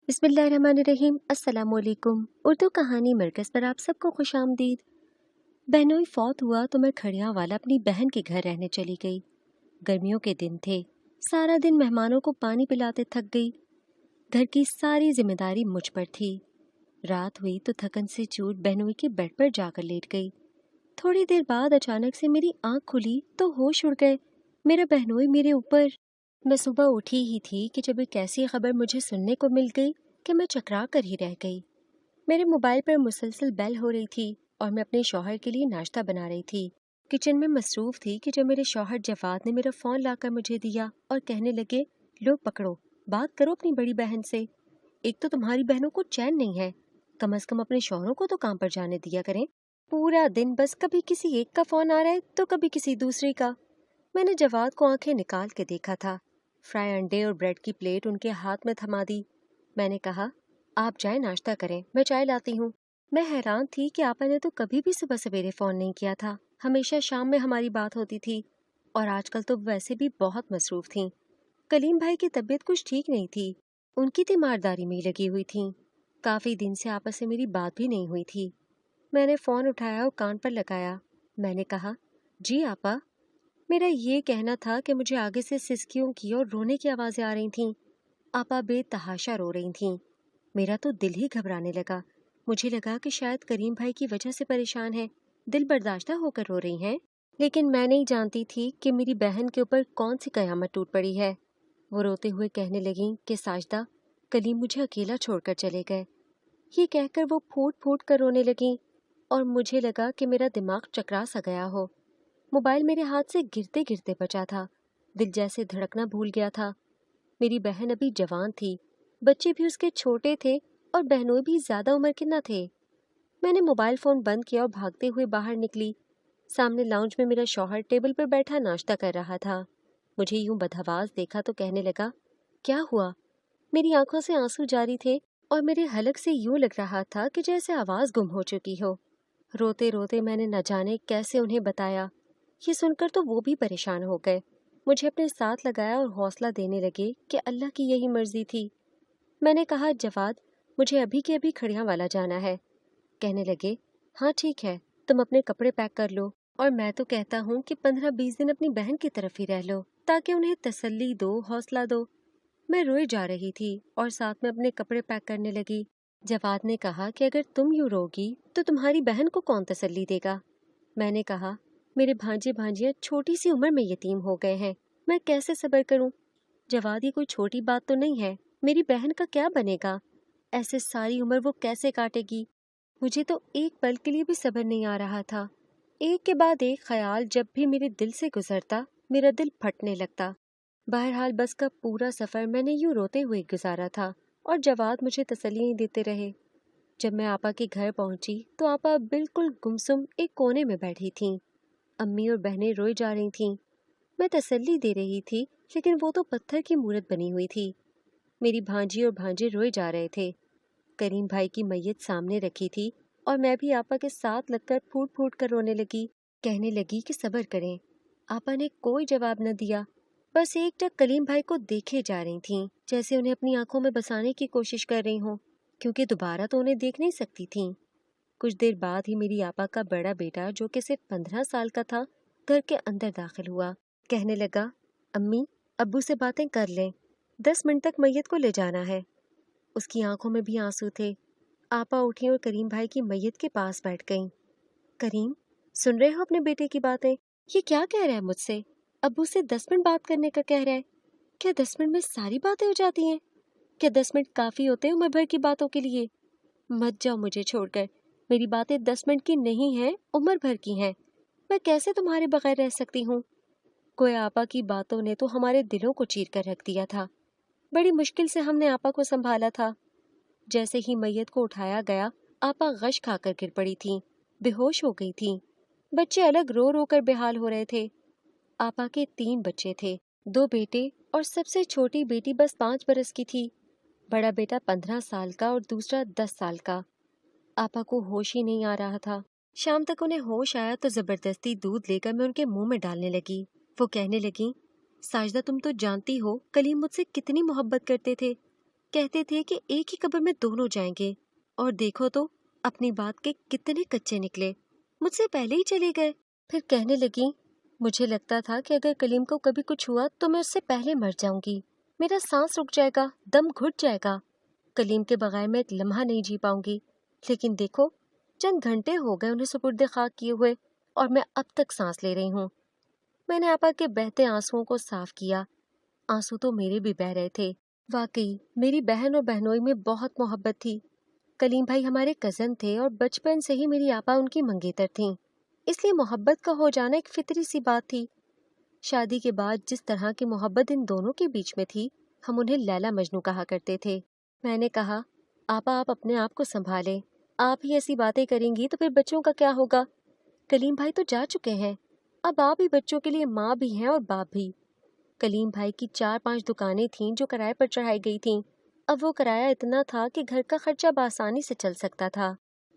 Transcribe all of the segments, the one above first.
बिस्मिल्लाहिर्रहमानिर्रहीम। अस्सलाम वालेकुम। उर्दू कहानी मरकज़ पर आप सबको खुश आमदीद। बहनोई फौत हुआ तो मैं खड़ियाँ वाला अपनी बहन के घर रहने चली गई। गर्मियों के दिन थे, सारा दिन मेहमानों को पानी पिलाते थक गई। घर की सारी जिम्मेदारी मुझ पर थी। रात हुई तो थकन से चूर बहनोई के बेड पर जाकर लेट गई। थोड़ी देर बाद अचानक से मेरी आंख खुली तो होश उड़ गए। मेरा बहनोई मेरे ऊपर। मैं सुबह उठी ही थी कि जब एक ऐसी खबर मुझे सुनने को मिल गई कि मैं चकरा कर ही रह गई। मेरे मोबाइल पर मुसलसल बेल हो रही थी और मैं अपने शौहर के लिए नाश्ता बना रही थी। किचन में मसरूफ थी कि जब मेरे शौहर जवाद ने मेरा फ़ोन लाकर मुझे दिया और कहने लगे, लो पकड़ो, बात करो अपनी बड़ी बहन से। एक तो तुम्हारी बहनों को चैन नहीं है, कम से कम अपने शौहरों को तो काम पर जाने दिया करें। पूरा दिन बस कभी किसी एक का फ़ोन आ रहा है तो कभी किसी दूसरे का। मैंने जवाद को आंखें निकाल के देखा था। फ्राई अंडे और ब्रेड की प्लेट उनके हाथ में थमा दी। मैंने कहा, आप जाए नाश्ता करें, मैं चाय लाती हूँ। मैं हैरान थी कि आपा ने तो कभी भी सुबह सवेरे फ़ोन नहीं किया था। हमेशा शाम में हमारी बात होती थी और आजकल तो वैसे भी बहुत मसरूफ़ थीं। कलीम भाई की तबीयत कुछ ठीक नहीं थी, उनकी तीमारदारी में ही लगी हुई थीं। काफ़ी दिन से आपस से मेरी बात भी नहीं हुई थी। मैंने फ़ोन उठाया और कान पर लगाया। मैंने कहा, जी आपा। मेरा ये कहना था कि मुझे आगे से सिसकियों की और रोने की आवाज़ें आ रही थीं। आपा बेतहाशा रो रही थीं। मेरा तो दिल ही घबराने लगा। मुझे लगा कि शायद करीम भाई की वजह से परेशान है, दिल बर्दाश्ता होकर रो रही हैं। लेकिन मैं नहीं जानती थी कि मेरी बहन के ऊपर कौन सी कयामत टूट पड़ी है। वो रोते हुए कहने लगीं कि साजदा, कलीम मुझे अकेला छोड़कर चले गए। ये कहकर वो फूट फूट कर रोने लगीं और मुझे लगा कि मेरा दिमाग चकरा सा गया हो। मोबाइल मेरे हाथ से गिरते गिरते बचा था। दिल जैसे धड़कना भूल गया था। मेरी बहन अभी जवान थी, बच्चे भी उसके छोटे थे और बहनोई भी ज्यादा उम्र के न थे। मैंने मोबाइल फोन बंद किया और भागते हुए बाहर निकली। सामने लाउंज में मेरा शौहर टेबल पर बैठा नाश्ता कर रहा था। मुझे यूं बदहवास देखा तो कहने लगा, क्या हुआ? मेरी आंखों से आंसू जारी थे और मेरे हलक से यूं लग रहा था कि जैसे आवाज गुम हो चुकी हो। रोते रोते मैंने न जाने कैसे उन्हें बताया। ये सुनकर तो वो भी परेशान हो गए। मुझे अपने साथ लगाया और हौसला देने लगे कि अल्लाह की यही मर्जी थी। मैंने कहा, जवाद, मुझे अभी के अभी खड़ियाँ वाला जाना है। कहने लगे, हाँ ठीक है, तुम अपने कपड़े पैक कर लो और मैं तो कहता हूँ कि 15-20 दिन अपनी बहन की तरफ ही रह लो ताकि उन्हें तसल्ली दो, हौसला दो। मैं रोई जा रही थी और साथ में अपने कपड़े पैक करने लगी। जवाद ने कहा कि अगर तुम यूं रोगी तो तुम्हारी बहन को कौन तसल्ली देगा? मैंने कहा, मेरे भांजे भांजियां छोटी सी उम्र में यतीम हो गए हैं, मैं कैसे सब्र करूं? जवाद, ये कोई छोटी बात तो नहीं है, मेरी बहन का क्या बनेगा? ऐसे सारी उम्र वो कैसे काटेगी? मुझे तो एक पल के लिए भी सब्र नहीं आ रहा था। एक के बाद एक ख्याल जब भी मेरे दिल से गुजरता, मेरा दिल फटने लगता। बहरहाल बस का पूरा सफर मैंने यूं रोते हुए गुजारा था और जवाद मुझे तसल्लियां देते रहे। जब मैं आपा के घर पहुंची तो आपा बिल्कुल गुमसुम एक कोने में बैठी थीं। अम्मी और बहनें रोई जा रही थीं। मैं तसल्ली दे रही थी, लेकिन वो तो पत्थर की मूरत बनी हुई थी। मेरी भांजी और भांजे रोए जा रहे थे। करीम भाई की मैयत सामने रखी थी और मैं भी आपा के साथ लगकर फूट फूट कर रोने लगी। कहने लगी कि सब्र करें। आपा ने कोई जवाब न दिया, बस एकटक कलीम भाई को देखे जा रही थीं, जैसे उन्हें अपनी आंखों में बसाने की कोशिश कर रही हों, क्योंकि दोबारा तो उन्हें देख नहीं सकती थीं। कुछ देर बाद ही मेरी आपा का बड़ा बेटा, जो कि सिर्फ 15 साल का था, घर के अंदर दाखिल हुआ। कहने लगा, अम्मी, अब्बू से बातें कर लें, 10 मिनट तक मैयत को ले जाना है। उसकी आंखों में भी आंसू थे। आपा उठी और करीम भाई की मैयत के पास बैठ गईं। करीम, सुन रहे हो अपने बेटे की बातें? ये क्या कह रहा है मुझसे? अब्बू से 10 मिनट बात करने का कह रहा है। क्या 10 मिनट में सारी बातें हो जाती हैं? क्या 10 मिनट काफी होते हैं उम्र भर की बातों के लिए? मत जाओ मुझे छोड़कर। मेरी बातें 10 मिनट की नहीं हैं, उम्र भर की हैं। मैं कैसे तुम्हारे बगैर रह सकती हूँ? कोई आपा की बातों ने तो हमारे दिलों को चीर कर रख दिया था। बड़ी मुश्किल से हमने आपा को संभाला था। जैसे ही मैयत को उठाया गया, आपा गश खाकर गिर पड़ी थीं, बेहोश हो गई थीं। बच्चे अलग रो रो कर बेहाल हो रहे थे। आपा के 3 बच्चे थे, 2 बेटे और सबसे छोटी बेटी बस 5 बरस की थी। बड़ा बेटा 15 साल का और दूसरा 10 साल का। आपा को होश ही नहीं आ रहा था। शाम तक उन्हें होश आया तो जबरदस्ती दूध लेकर मैं उनके मुंह में डालने लगी। वो कहने लगी, साजदा, तुम तो जानती हो कलीम मुझसे कितनी मोहब्बत करते थे। कहते थे कि एक ही कब्र में दोनों जाएंगे, और देखो तो अपनी बात के कितने कच्चे निकले, मुझसे पहले ही चले गए। फिर कहने लगी, मुझे लगता था कि अगर कलीम को कभी कुछ हुआ तो मैं उससे पहले मर जाऊंगी, मेरा सांस रुक जाएगा, दम घुट जाएगा, कलीम के बगैर मैं एक लम्हा नहीं जी पाऊंगी। लेकिन देखो, चंद घंटे हो गए उन्हें सुपुर्द खाक किए हुए, और मैं अब तक सांस ले रही हूँ। मैंने आपा के बहते आंसुओं को साफ किया। आंसू तो मेरे भी बह रहे थे। वाकई मेरी बहन और बहनोई में बहुत मोहब्बत थी। कलीम भाई हमारे कजन थे और बचपन से ही मेरी आपा उनकी मंगेतर थीं, इसलिए मोहब्बत का हो जाना एक फितरी सी बात थी। शादी के बाद जिस तरह की मोहब्बत इन दोनों के बीच में थी, हम उन्हें लैला मजनू कहा करते थे। मैंने कहा, आपा आप अपने आप को संभालें, आप ही ऐसी बातें करेंगी तो फिर बच्चों का क्या होगा? कलीम भाई तो जा चुके हैं, अब आप ही बच्चों के लिए माँ भी हैं और बाप भी। कलीम भाई की 4-5 दुकानें थीं जो किराए पर चढ़ाई गई थीं। अब वो किराया इतना था कि घर का खर्चा बआसानी से चल सकता था।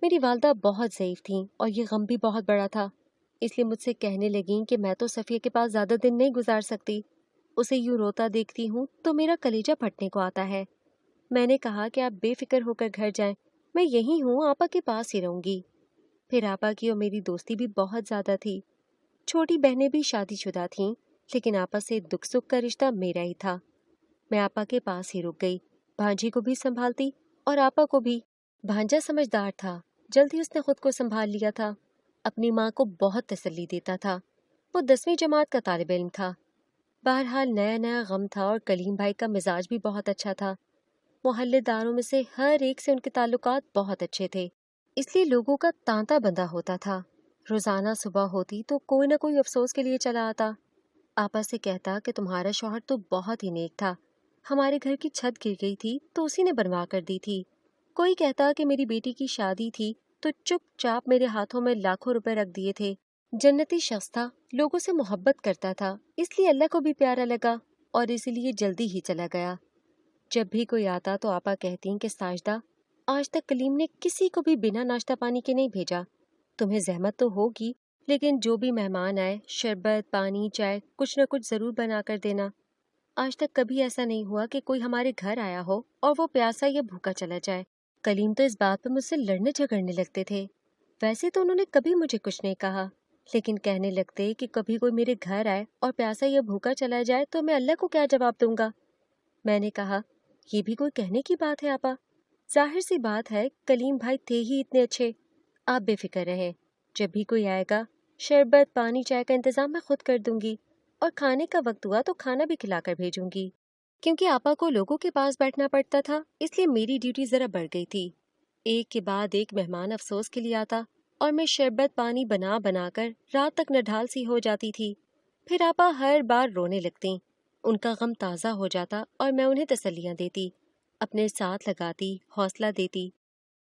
मेरी वालदा बहुत ज़ईफ थीं और ये गम भी बहुत बड़ा था, इसलिए मुझसे कहने लगीं कि मैं तो सफ़िया के पास ज़्यादा दिन नहीं गुजार सकती। उसे यूँ रोता देखती हूँ तो मेरा कलेजा फटने को आता है। मैंने कहा कि आप बेफिक्र होकर घर जाएं, मैं यहीं हूँ, आपा के पास ही रहूंगी। फिर आपा की और मेरी दोस्ती भी बहुत ज़्यादा थी। छोटी बहनें भी शादीशुदा थीं, लेकिन आपा से दुख सुख का रिश्ता मेरा ही था। मैं आपा के पास ही रुक गई, भांजी को भी संभालती और आपा को भी। भांजा समझदार था, जल्द ही उसने खुद को संभाल लिया था। अपनी माँ को बहुत तसल्ली देता था। वो 10वीं जमात का तालिब इल्म था। बहरहाल नया नया गम था और कलीम भाई का मिजाज भी बहुत अच्छा था। मोहल्लेदारों में से हर एक से उनके ताल्लुकात बहुत अच्छे थे, इसलिए लोगों का तांता बंधा होता था। रोजाना सुबह होती तो कोई न कोई अफसोस के लिए चला आता। आपा से कहता कि तुम्हारा शौहर तो बहुत ही नेक था, हमारे घर की छत गिर गई थी तो उसी ने बनवा कर दी थी। कोई कहता कि मेरी बेटी की शादी थी तो चुपचाप मेरे हाथों में लाखों रुपए रख दिए थे। जन्नती शख्स था, लोगों से मोहब्बत करता था, इसलिए अल्लाह को भी प्यारा लगा और इसीलिए जल्दी ही चला गया। जब भी कोई आता तो आपा कहती कि साजदा, आज तक कलीम ने किसी को भी बिना नाश्ता पानी के नहीं भेजा। तुम्हें जहमत तो होगी, लेकिन जो भी मेहमान आए शरबत पानी चाय कुछ न कुछ जरूर बना कर देना। आज तक कभी ऐसा नहीं हुआ कि कोई हमारे घर आया हो और वो प्यासा या भूखा चला जाए। कलीम तो इस बात पर मुझसे लड़ने झगड़ने लगते थे। वैसे तो उन्होंने कभी मुझे कुछ नहीं कहा, लेकिन कहने लगते कि कभी कोई मेरे घर आए और प्यासा या भूखा चला जाए तो मैं अल्लाह को क्या जवाब दूंगा। मैंने कहा, ये भी कोई कहने की बात है आपा? जाहिर सी बात है, कलीम भाई थे ही इतने अच्छे। आप बेफिक्र रहें, जब भी कोई आएगा शरबत पानी चाय का इंतजाम मैं खुद कर दूंगी, और खाने का वक्त हुआ तो खाना भी खिलाकर भेजूंगी। क्योंकि आपा को लोगों के पास बैठना पड़ता था, इसलिए मेरी ड्यूटी जरा बढ़ गई थी। एक के बाद एक मेहमान अफसोस के लिए आता और मैं शरबत पानी बना बना कर रात तक नढाल सी हो जाती थी। फिर आपा हर बार रोने लगती, उनका गम ताज़ा हो जाता और मैं उन्हें तसल्लियाँ देती, अपने साथ लगाती, हौसला देती।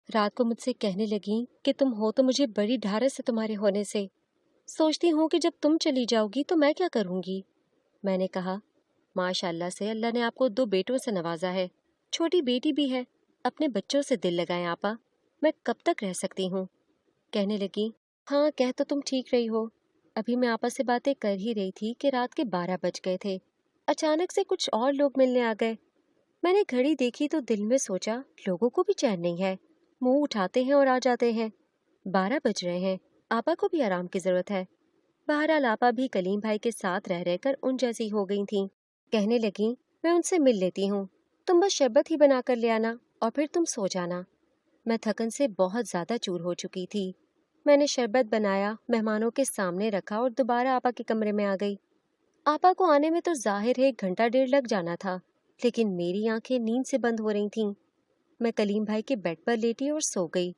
रात को मुझसे कहने लगी कि तुम हो तो मुझे बड़ी ढारस है तुम्हारे होने से। सोचती हूँ कि जब तुम चली जाओगी तो मैं क्या करूँगी। मैंने कहा, माशाल्लाह से अल्लाह ने आपको 2 बेटों से नवाजा है, छोटी बेटी भी है, अपने बच्चों से दिल लगाएं आपा, मैं कब तक रह सकती हूँ। कहने लगी, हाँ कह तो तुम ठीक रही हो। अभी मैं आपस से बातें कर ही रही थी कि रात के 12 बज गए थे। अचानक से कुछ और लोग मिलने आ गए। मैंने घड़ी देखी तो दिल में सोचा, लोगों को भी चैन नहीं है, मुंह उठाते हैं और आ जाते हैं। 12 बज रहे हैं, आपा को भी आराम की जरूरत है। बहरहाल आपा भी कलीम भाई के साथ रह रहकर उन जैसी हो गई थीं। कहने लगी, मैं उनसे मिल लेती हूँ, तुम बस शरबत ही बना कर ले आना और फिर तुम सो जाना। मैं थकन से बहुत ज्यादा चूर हो चुकी थी। मैंने शरबत बनाया, मेहमानों के सामने रखा और दोबारा आपा के कमरे में आ गई। आपा को आने में तो जाहिर है 1 घंटा 1.5 लग जाना था, लेकिन मेरी आंखें नींद से बंद हो रही थीं। मैं कलीम भाई के बेड पर लेटी और सो गई।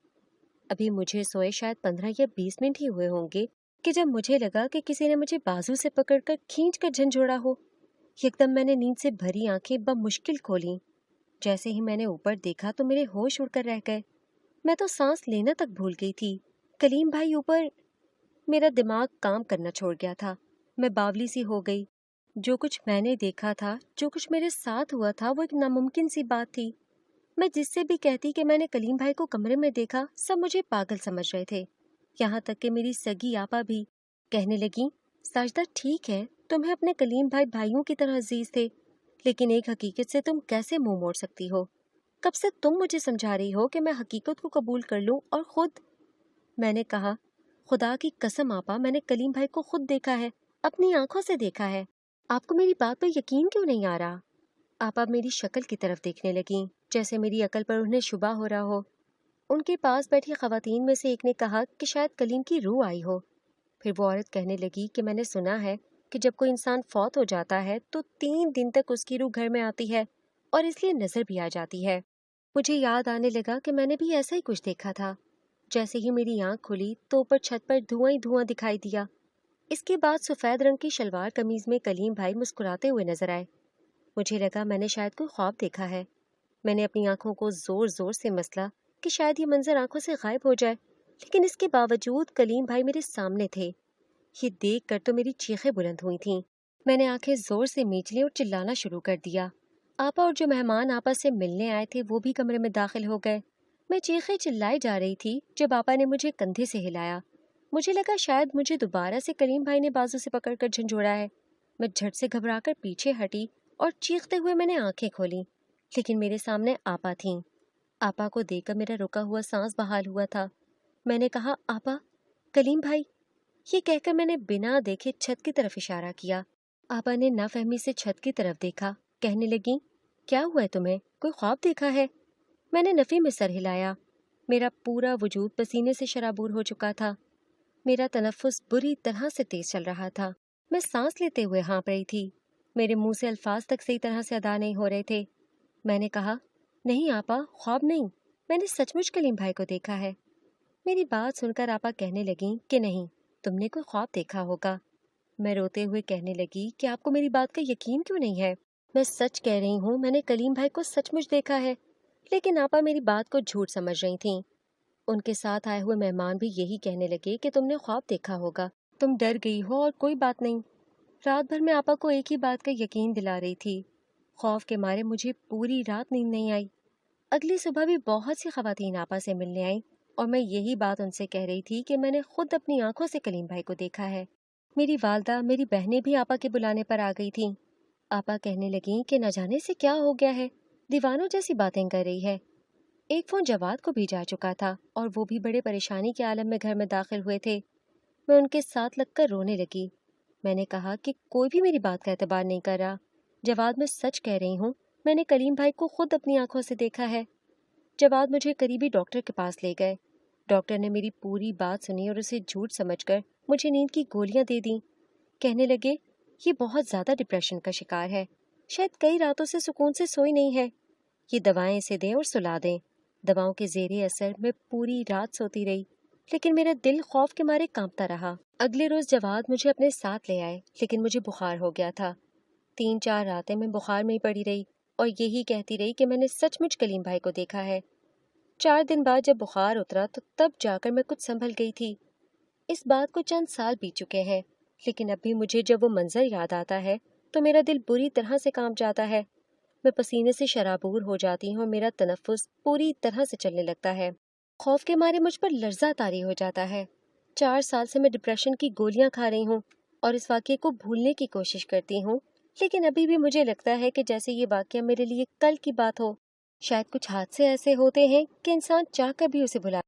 अभी मुझे सोए शायद 15 या 20 मिनट ही हुए होंगे कि जब मुझे लगा कि किसी ने मुझे बाजू से पकड़कर खींच कर झंझोड़ा हो। एकदम मैंने नींद से भरी आंखें बमुश्किल खोलीं। जैसे ही मैंने ऊपर देखा तो मेरे होश उड़कर रह गए। मैं तो सांस लेना तक भूल गई थी। कलीम भाई ऊपर। मेरा दिमाग काम करना छोड़ गया था। मैं बावली सी हो गई। जो कुछ मैंने देखा था, जो कुछ मेरे साथ हुआ था, वो एक नामुमकिन सी बात थी। मैं जिससे भी कहती कि मैंने कलीम भाई को कमरे में देखा, सब मुझे पागल समझ रहे थे। यहाँ तक कि मेरी सगी आपा भी कहने लगी, साजदा ठीक है, तुम्हें अपने कलीम भाई भाइयों की तरह अजीज थे, लेकिन एक हकीकत से तुम कैसे मुंह मोड़ सकती हो। کب سے تم مجھے سمجھا رہی ہو کہ میں حقیقت کو قبول کر لوں اور خود؟ میں نے کہا، خدا کی قسم آپا، میں نے کلیم بھائی کو خود دیکھا ہے، اپنی آنکھوں سے دیکھا ہے۔ آپ کو میری بات پر یقین کیوں نہیں آ رہا؟ آپا میری شکل کی طرف دیکھنے لگیں، جیسے میری عقل پر انہیں شبہ ہو رہا ہو۔ ان کے پاس بیٹھی خواتین میں سے ایک نے کہا کہ شاید کلیم کی روح آئی ہو۔ پھر وہ عورت کہنے لگی کہ میں نے سنا ہے کہ جب کوئی انسان فوت ہو جاتا ہے تو 3 دن تک اس کی روح گھر میں آتی ہے اور اس لیے نظر بھی آ جاتی ہے۔ مجھے یاد آنے لگا کہ میں نے بھی ایسا ہی کچھ دیکھا تھا۔ جیسے ہی میری آنکھ کھلی تو اوپر چھت پر دھواں ہی دھواں دکھائی دیا۔ اس کے بعد سفید رنگ کی شلوار قمیض میں کلیم بھائی مسکراتے ہوئے نظر آئے۔ مجھے لگا میں نے شاید کوئی خواب دیکھا ہے۔ میں نے اپنی آنکھوں کو زور زور سے مسلا کہ شاید یہ منظر آنکھوں سے غائب ہو جائے، لیکن اس کے باوجود کلیم بھائی میرے سامنے تھے۔ یہ دیکھ کر تو میری چیخیں بلند ہوئی تھیں۔ میں نے آنکھیں زور سے میچ لی اور چلانا شروع کر دیا۔ آپا اور جو مہمان آپس سے ملنے آئے تھے وہ بھی کمرے میں داخل ہو گئے۔ میں چیخیں چلائی جا رہی تھی جب آپا نے مجھے کندھے سے ہلایا۔ مجھے لگا شاید مجھے دوبارہ سے کلیم بھائی نے بازو سے پکڑ کر جھنجھوڑا ہے۔ میں جھٹ سے گھبرا کر پیچھے ہٹی اور چیختے ہوئے میں نے آنکھیں کھولیں، لیکن میرے سامنے آپا تھیں۔ آپا کو دیکھ کر میرا رکا ہوا سانس بحال ہوا تھا۔ میں نے کہا، آپا، کلیم بھائی۔ یہ کہہ کر میں نے بنا دیکھے چھت کی طرف اشارہ کیا۔ آپا نے نافہمی سے چھت کی طرف دیکھا، کہنے لگیں، کیا ہوا ہے تمہیں؟ کوئی خواب دیکھا ہے؟ میں نے نفی میں سر ہلایا۔ میرا پورا وجود پسینے سے شرابور ہو چکا تھا۔ میرا تنفس بری طرح سے تیز چل رہا تھا۔ میں سانس لیتے ہوئے ہانپ رہی تھی۔ میرے منہ سے الفاظ تک صحیح طرح سے ادا نہیں ہو رہے تھے۔ میں نے کہا، نہیں آپا، خواب نہیں، میں نے سچ مچ کلیم بھائی کو دیکھا ہے۔ میری بات سن کر آپا کہنے لگیں کہ نہیں، تم نے کوئی خواب دیکھا ہوگا۔ میں روتے ہوئے کہنے لگی کہ آپ کو میری بات کا یقین کیوں نہیں ہے؟ میں سچ کہہ رہی ہوں، میں نے کلیم بھائی کو سچ مچ دیکھا ہے۔ لیکن آپا میری بات کو جھوٹ سمجھ رہی تھیں۔ ان کے ساتھ آئے ہوئے مہمان بھی یہی کہنے لگے کہ تم نے خواب دیکھا ہوگا، تم ڈر گئی ہو اور کوئی بات نہیں۔ رات بھر میں آپا کو ایک ہی بات کا یقین دلا رہی تھی۔ خوف کے مارے مجھے پوری رات نیند نہیں آئی۔ اگلی صبح بھی بہت سی خواتین آپا سے ملنے آئیں اور میں یہی بات ان سے کہہ رہی تھی کہ میں نے خود اپنی آنکھوں سے کلیم بھائی کو دیکھا ہے۔ میری والدہ، میری بہنیں بھی آپا کے بلانے پر آ گئی تھیں۔ آپا کہنے لگیں کہ نہ جانے سے کیا ہو گیا ہے، دیوانوں جیسی باتیں کر رہی ہے۔ ایک فون جواد کو بھی جا چکا تھا اور وہ بھی بڑے پریشانی کے عالم میں گھر میں داخل ہوئے تھے۔ میں ان کے ساتھ لگ کر رونے لگی۔ میں نے کہا کہ کوئی بھی میری بات کا اعتبار نہیں کر رہا۔ جواد، میں سچ کہہ رہی ہوں، میں نے کلیم بھائی کو خود اپنی آنکھوں سے دیکھا ہے۔ جواد مجھے قریبی ڈاکٹر کے پاس لے گئے۔ ڈاکٹر نے میری پوری بات سنی اور اسے جھوٹ سمجھ کر مجھے نیند کی گولیاں دے دیں۔ کہنے لگے، یہ بہت زیادہ ڈپریشن کا شکار ہے، شاید کئی راتوں سے سکون سے سوئی نہیں ہے، یہ دوائیں اسے دیں اور سلا دیں۔ دواؤں کے زیر اثر میں پوری رات سوتی رہی، لیکن میرا دل خوف کے مارے کانپتا رہا۔ اگلے روز جواد مجھے اپنے ساتھ لے آئے، لیکن مجھے بخار ہو گیا تھا۔ 3-4 راتیں میں بخار میں ہی پڑی رہی اور یہی کہتی رہی کہ میں نے سچ مچ کلیم بھائی کو دیکھا ہے۔ 4 دن بعد جب بخار اترا تو تب جا کر میں کچھ سنبھل گئی تھی۔ اس بات کو چند سال بیت چکے ہیں، لیکن اب بھی مجھے جب وہ منظر یاد آتا ہے تو میرا دل بری طرح سے کانپ جاتا ہے۔ میں پسینے سے شرابور ہو جاتی ہوں اور میرا تنفس پوری طرح سے چلنے لگتا ہے۔ خوف کے مارے مجھ پر لرزہ طاری ہو جاتا ہے۔ 4 سال سے میں ڈپریشن کی گولیاں کھا رہی ہوں اور اس واقعے کو بھولنے کی کوشش کرتی ہوں، لیکن ابھی بھی مجھے لگتا ہے کہ جیسے یہ واقعہ میرے لیے کل کی بات ہو۔ شاید کچھ حادثے ایسے ہوتے ہیں کہ انسان چاہ کر بھی اسے بھلا